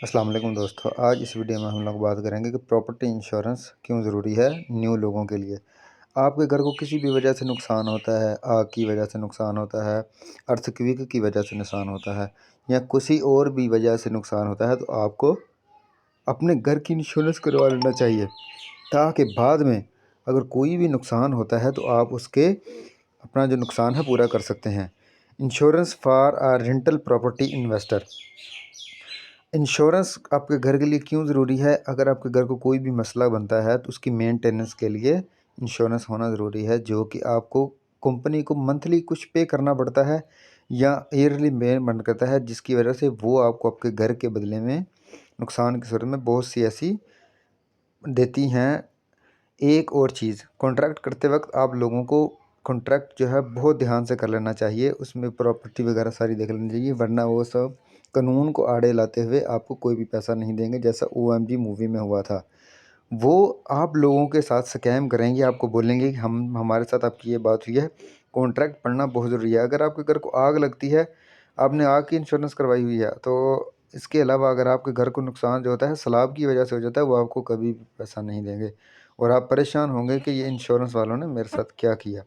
अस्सलाम वालेकुम दोस्तों। आज इस वीडियो में हम लोग बात करेंगे कि प्रॉपर्टी इंश्योरेंस क्यों ज़रूरी है न्यू लोगों के लिए। आपके घर को किसी भी वजह से नुकसान होता है, आग की वजह से नुकसान होता है, अर्थक्वेक की वजह से नुकसान होता है या किसी और भी वजह से नुकसान होता है, तो आपको अपने घर की इंश्योरेंस करवा लेना चाहिए, ताकि बाद में अगर कोई भी नुकसान होता है तो आप उसके अपना जो नुकसान है पूरा कर सकते हैं। Insurance for uh rental property investor. Insurance आपके घर के लिए क्यों ज़रूरी है? अगर आपके घर को कोई भी मसला बनता है तो उसकी मेंटेनेंस के लिए इंश्योरेंस होना ज़रूरी है, जो कि आपको कंपनी को मंथली कुछ पे करना पड़ता है या ईयरली में बंद करता है, जिसकी वजह से वो आपको आपके घर के बदले में नुकसान की सूरत में बहुत सी ऐसी देती हैं। एक और चीज़, कॉन्ट्रैक्ट करते वक्त आप लोगों को कॉन्ट्रैक्ट जो है बहुत ध्यान से कर लेना चाहिए, उसमें प्रॉपर्टी वगैरह सारी देख लेनी चाहिए, वरना वो सब कानून को आड़े लाते हुए आपको कोई भी पैसा नहीं देंगे, जैसा OMG मूवी में हुआ था। वो आप लोगों के साथ स्कैम करेंगे, आपको बोलेंगे कि हम हमारे साथ आपकी ये बात हुई है। कॉन्ट्रैक्ट पढ़ना बहुत ज़रूरी है। अगर आपके घर को आग लगती है, आपने आग की इंश्योरेंस करवाई हुई है, तो इसके अलावा अगर आपके घर को नुकसान जो होता है सैलाब की वजह से हो जाता है, वो आपको कभी भी पैसा नहीं देंगे और आप परेशान होंगे कि ये इंश्योरेंस वालों ने मेरे साथ क्या किया।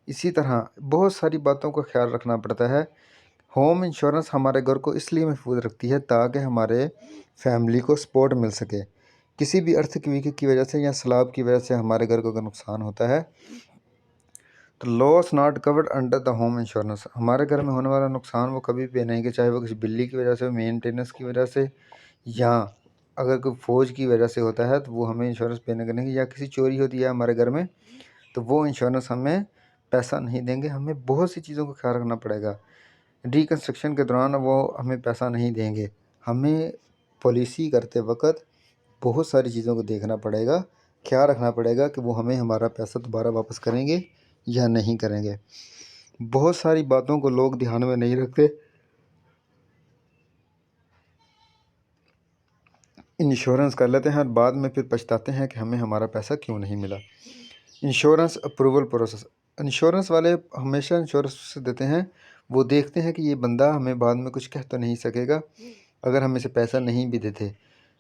इसी तरह बहुत सारी बातों का ख्याल रखना पड़ता है। होम इंश्योरेंस हमारे घर को इसलिए महफूज रखती है ताकि हमारे फैमिली को सपोर्ट मिल सके। किसी भी अर्थक्वेक की वजह से या सैलाब की वजह से हमारे घर को अगर नुकसान होता है तो loss not covered under the home insurance. हमारे घर में होने वाला नुकसान वो कभी पे नहीं, कि चाहे वो किसी बिल्ली की वजह से, मेंटेनेंस की वजह से, या अगर कोई फौज की वजह से होता है तो वो हमें इंश्योरेंस पे नहीं करेंगे, या किसी चोरी होती है हमारे घर में तो वो इंश्योरेंस हमें पैसा नहीं देंगे। हमें बहुत सी चीज़ों का ख्याल रखना पड़ेगा। रिकन्स्ट्रक्शन के दौरान वो हमें पैसा नहीं देंगे। हमें पॉलिसी करते वक्त बहुत सारी चीज़ों को देखना पड़ेगा, ख्याल रखना पड़ेगा कि वो हमें हमारा पैसा दोबारा वापस करेंगे या नहीं करेंगे। बहुत सारी बातों को लोग ध्यान में नहीं रखते, इंश्योरेंस कर लेते हैं और बाद में फिर पछताते हैं कि हमें हमारा पैसा क्यों नहीं मिला। Insurance approval process. इंश्योरेंस वाले हमेशा इंश्योरेंस देते हैं, वो देखते हैं कि ये बंदा हमें बाद में कुछ कह तो नहीं सकेगा अगर हम इसे पैसा नहीं भी देते।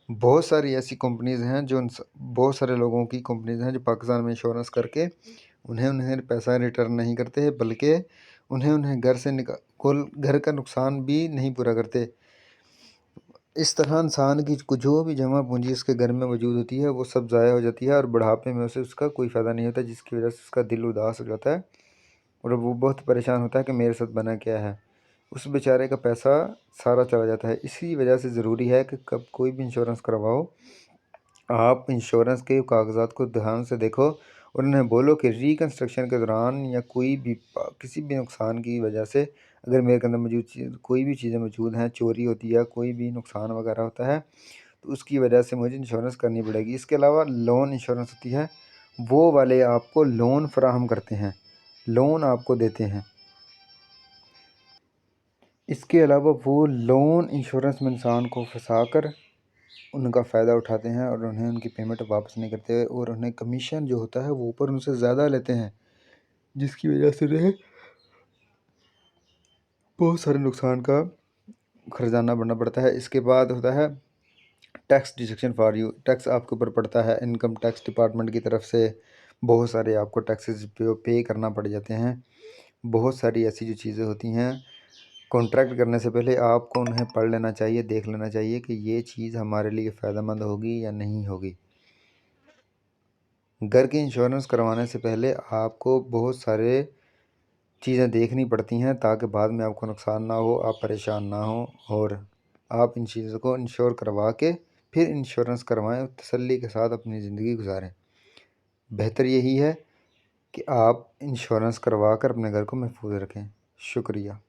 बहुत सारी ऐसी कंपनीज़ हैं जो बहुत सारे लोगों की कंपनीज़ हैं जो पाकिस्तान में इंश्योरेंस करके उन्हें पैसा रिटर्न नहीं करते, बल्कि उन्हें घर से घर का नुकसान भी नहीं पूरा करते। इस तरह इंसान की जो भी जमा पूंजी उसके घर में मौजूद होती है वो सब ज़ाया हो जाती है और बुढ़ापे में उसे उसका कोई फ़ायदा नहीं होता, जिसकी वजह से उसका दिल उदास हो जाता है और वो बहुत परेशान होता है कि मेरे साथ बना क्या है। उस बेचारे का पैसा सारा चला जाता है। इसी वजह से ज़रूरी है कि कब कोई भी इंश्योरेंस करवाओ, आप इंश्योरेंस के कागज़ात को ध्यान से देखो और उन्हें बोलो कि रिकन्स्ट्रक्शन के दौरान या कोई भी किसी भी नुकसान की वजह से अगर मेरे के अंदर मौजूद कोई भी चीज़ें मौजूद हैं, चोरी होती है, कोई भी नुकसान वगैरह होता है, तो उसकी वजह से मुझे इंश्योरेंस करनी पड़ेगी। इसके अलावा लोन इंश्योरेंस होती है, वो वाले आपको लोन फराहम करते हैं, लोन आपको देते हैं। इसके अलावा वो लोन इंश्योरेंस में इंसान को फंसा कर उनका फ़ायदा उठाते हैं और उन्हें उनकी पेमेंट वापस नहीं करते और उन्हें कमीशन जो होता है वो ऊपर उनसे ज़्यादा लेते हैं, जिसकी वजह से उन्हें बहुत सारे नुकसान का खर्चाना भरना पड़ता है। इसके बाद होता है tax deduction for you. Tax आपके ऊपर पड़ता है इनकम टैक्स डिपार्टमेंट की तरफ से, बहुत सारे आपको टैक्सेस पे करना पड़ जाते हैं। बहुत सारी ऐसी जो चीज़ें होती हैं, कॉन्ट्रैक्ट करने से पहले आपको उन्हें पढ़ लेना चाहिए, देख लेना चाहिए कि ये चीज़ हमारे लिए फ़ायदेमंद होगी या नहीं होगी। घर की इंश्योरेंस करवाने से पहले आपको बहुत सारे चीज़ें देखनी पड़ती हैं ताकि बाद में आपको नुकसान ना हो, आप परेशान ना हो और आप इन चीज़ों को इंश्योर करवा के फिर इंश्योरेंस करवाएं, तसल्ली के साथ अपनी ज़िंदगी गुजारें। बेहतर यही है कि आप इंश्योरेंस करवा कर अपने घर को महफूज रखें। शुक्रिया।